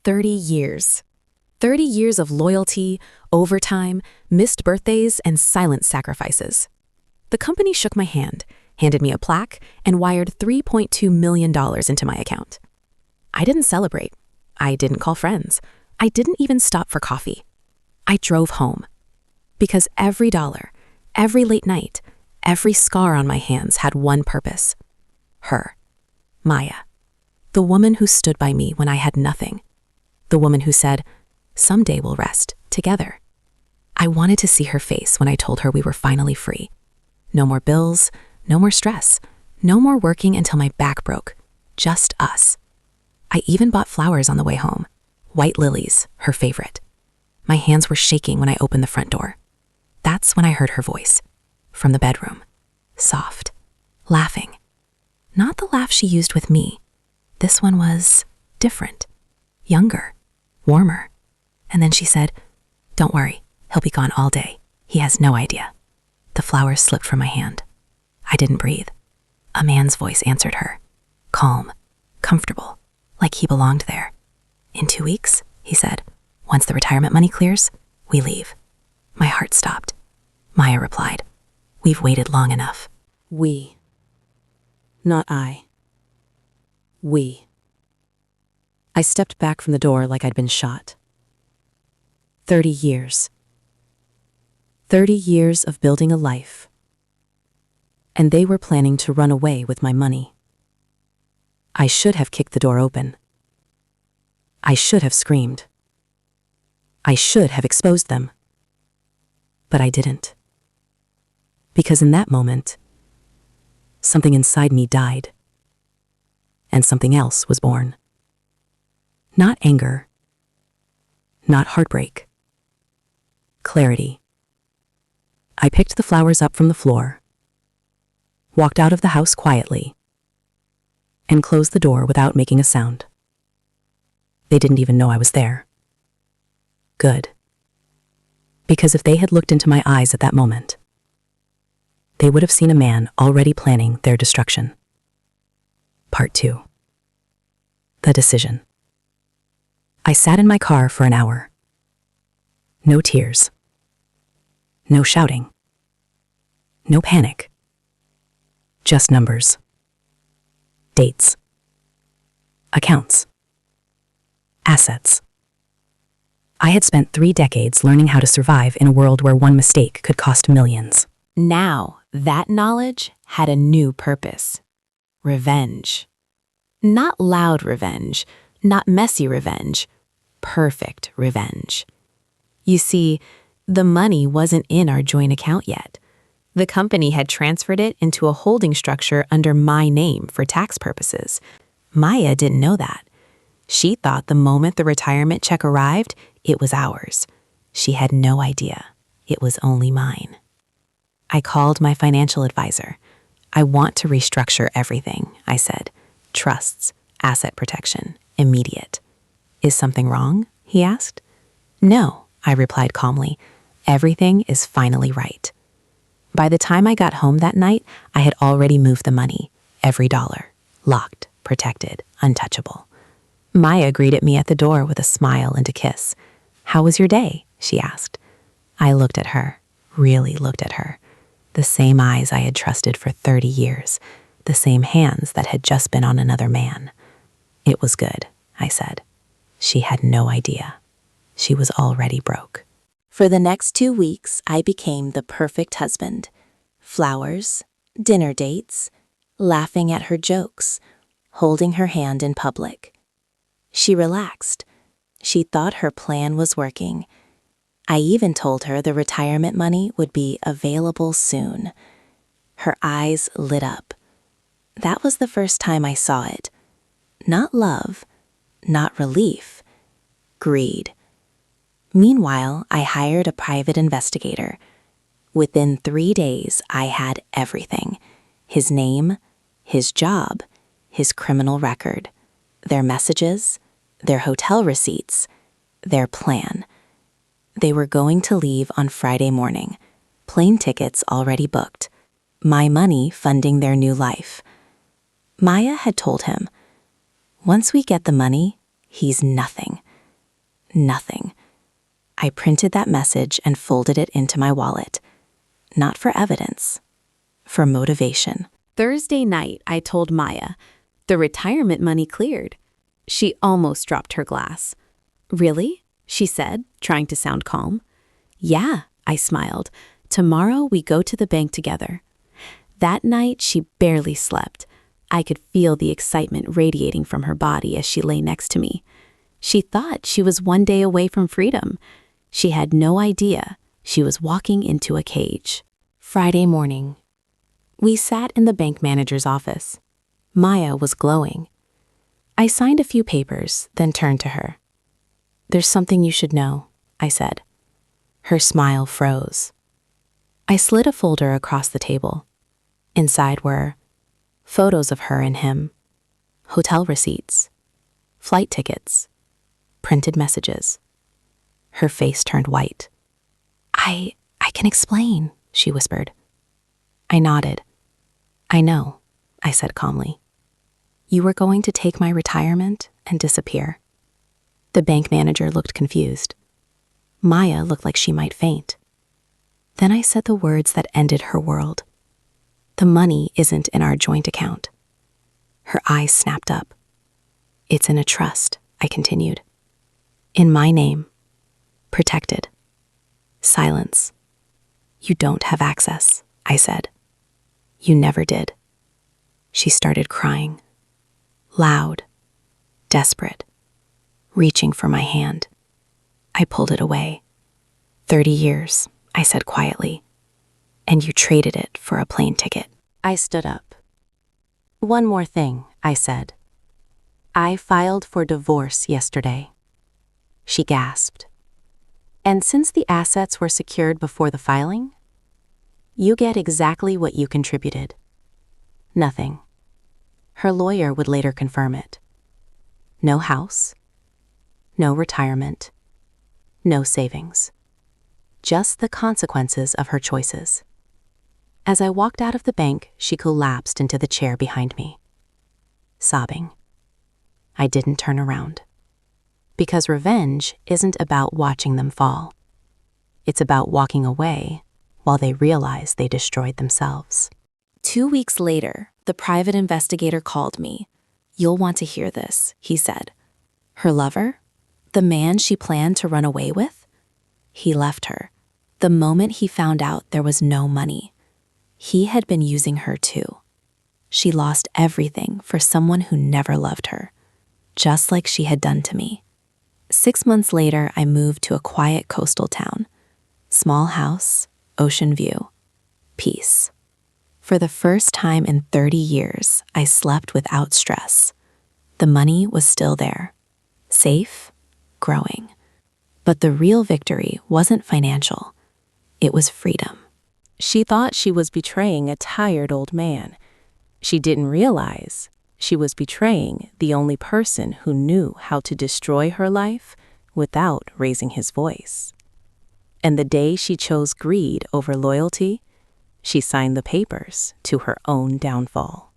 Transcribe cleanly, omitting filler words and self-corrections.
30 years. 30 years of loyalty, overtime, missed birthdays, and silent sacrifices. The company shook my hand, handed me a plaque, and wired $3.2 million into my account. I didn't celebrate. I didn't call friends. I didn't even stop for coffee. I drove home. Because every dollar, every late night, every scar on my hands had one purpose. Her. Maya. The woman who stood by me when I had nothing. The woman who said, "Someday we'll rest, together." I wanted to see her face when I told her we were finally free. No more bills, no more stress, no more working until my back broke. Just us. I even bought flowers on the way home. White lilies, her favorite. My hands were shaking when I opened the front door. That's when I heard her voice. From the bedroom. Soft. Laughing. Not the laugh she used with me. This one was different. Younger. Warmer. And then she said, "Don't worry, he'll be gone all day. He has no idea." The flowers slipped from my hand. I didn't breathe. A man's voice answered her. Calm. Comfortable. Like he belonged there. "In 2 weeks," he said. "Once the retirement money clears, we leave." My heart stopped. Maya replied, "We've waited long enough." We. Not I. We. I stepped back from the door like I'd been shot. 30 years. 30 years of building a life. And they were planning to run away with my money. I should have kicked the door open. I should have screamed. I should have exposed them. But I didn't. Because in that moment, something inside me died. And something else was born. Not anger. Not heartbreak. Clarity. I picked the flowers up from the floor, walked out of the house quietly, and closed the door without making a sound. They didn't even know I was there. Good. Because if they had looked into my eyes at that moment, they would have seen a man already planning their destruction. Part 2. The decision. I sat in my car for an hour. No tears. No shouting. No panic. Just numbers. Dates. Accounts. Assets. I had spent 3 decades learning how to survive in a world where one mistake could cost millions. Now, that knowledge had a new purpose. Revenge. Not loud revenge, not messy revenge, perfect revenge. You see, the money wasn't in our joint account yet. The company had transferred it into a holding structure under my name for tax purposes. Maya didn't know that. She thought the moment the retirement check arrived, it was ours. She had no idea. It was only mine. I called my financial advisor. "I want to restructure everything," I said. "Trusts, asset protection, immediate." "Is something wrong?" he asked. "No," I replied calmly. "Everything is finally right." By the time I got home that night, I had already moved the money, every dollar, locked, protected, untouchable. Maya greeted me at the door with a smile and a kiss. "How was your day?" she asked. I looked at her, really looked at her. The same eyes I had trusted for 30 years, the same hands that had just been on another man. "It was good," I said. She had no idea. She was already broke. For the next 2 weeks, I became the perfect husband. Flowers, dinner dates, laughing at her jokes, holding her hand in public. She relaxed. She thought her plan was working. I even told her the retirement money would be available soon. Her eyes lit up. That was the first time I saw it. Not love, not relief, greed. Meanwhile, I hired a private investigator. Within 3 days, I had everything. His name, his job, his criminal record, their messages, their hotel receipts, their plan. They were going to leave on Friday morning, plane tickets already booked, my money funding their new life. Maya had told him, "Once we get the money, he's nothing. Nothing. I printed that message and folded it into my wallet. Not for evidence, for motivation. Thursday night, I told Maya. The retirement money cleared. She almost dropped her glass. Really? She said, trying to sound calm. Yeah, I smiled. Tomorrow we go to the bank together. That night, she barely slept. I could feel the excitement radiating from her body as she lay next to me. She thought she was one day away from freedom. She had no idea she was walking into a cage. Friday morning. We sat in the bank manager's office. Maya was glowing. I signed a few papers, then turned to her. There's something you should know, I said. Her smile froze. I slid a folder across the table. Inside were photos of her and him, hotel receipts, flight tickets, printed messages. Her face turned white. I can explain, she whispered. I nodded. I know, I said calmly. You were going to take my retirement and disappear. The bank manager looked confused. Maya looked like she might faint. Then I said the words that ended her world. The money isn't in our joint account. Her eyes snapped up. It's in a trust, I continued. In my name. Protected. Silence. You don't have access, I said. You never did. She started crying. Loud. Desperate. Reaching for my hand. I pulled it away. 30 years, I said quietly. And you traded it for a plane ticket. I stood up. One more thing, I said. I filed for divorce yesterday. She gasped. And since the assets were secured before the filing, you get exactly what you contributed. Nothing. Her lawyer would later confirm it. No house, no retirement, no savings. Just the consequences of her choices. As I walked out of the bank, she collapsed into the chair behind me, sobbing. I didn't turn around. Because revenge isn't about watching them fall. It's about walking away while they realize they destroyed themselves. 2 weeks later, the private investigator called me. You'll want to hear this, he said. Her lover? The man she planned to run away with? He left her. The moment he found out there was no money. He had been using her too. She lost everything for someone who never loved her, just like she had done to me. 6 months later, I moved to a quiet coastal town. Small house, ocean view, peace. For the first time in 30 years, I slept without stress. The money was still there, safe, growing. But the real victory wasn't financial. It was freedom. She thought she was betraying a tired old man. She didn't realize she was betraying the only person who knew how to destroy her life without raising his voice. And the day she chose greed over loyalty, she signed the papers to her own downfall.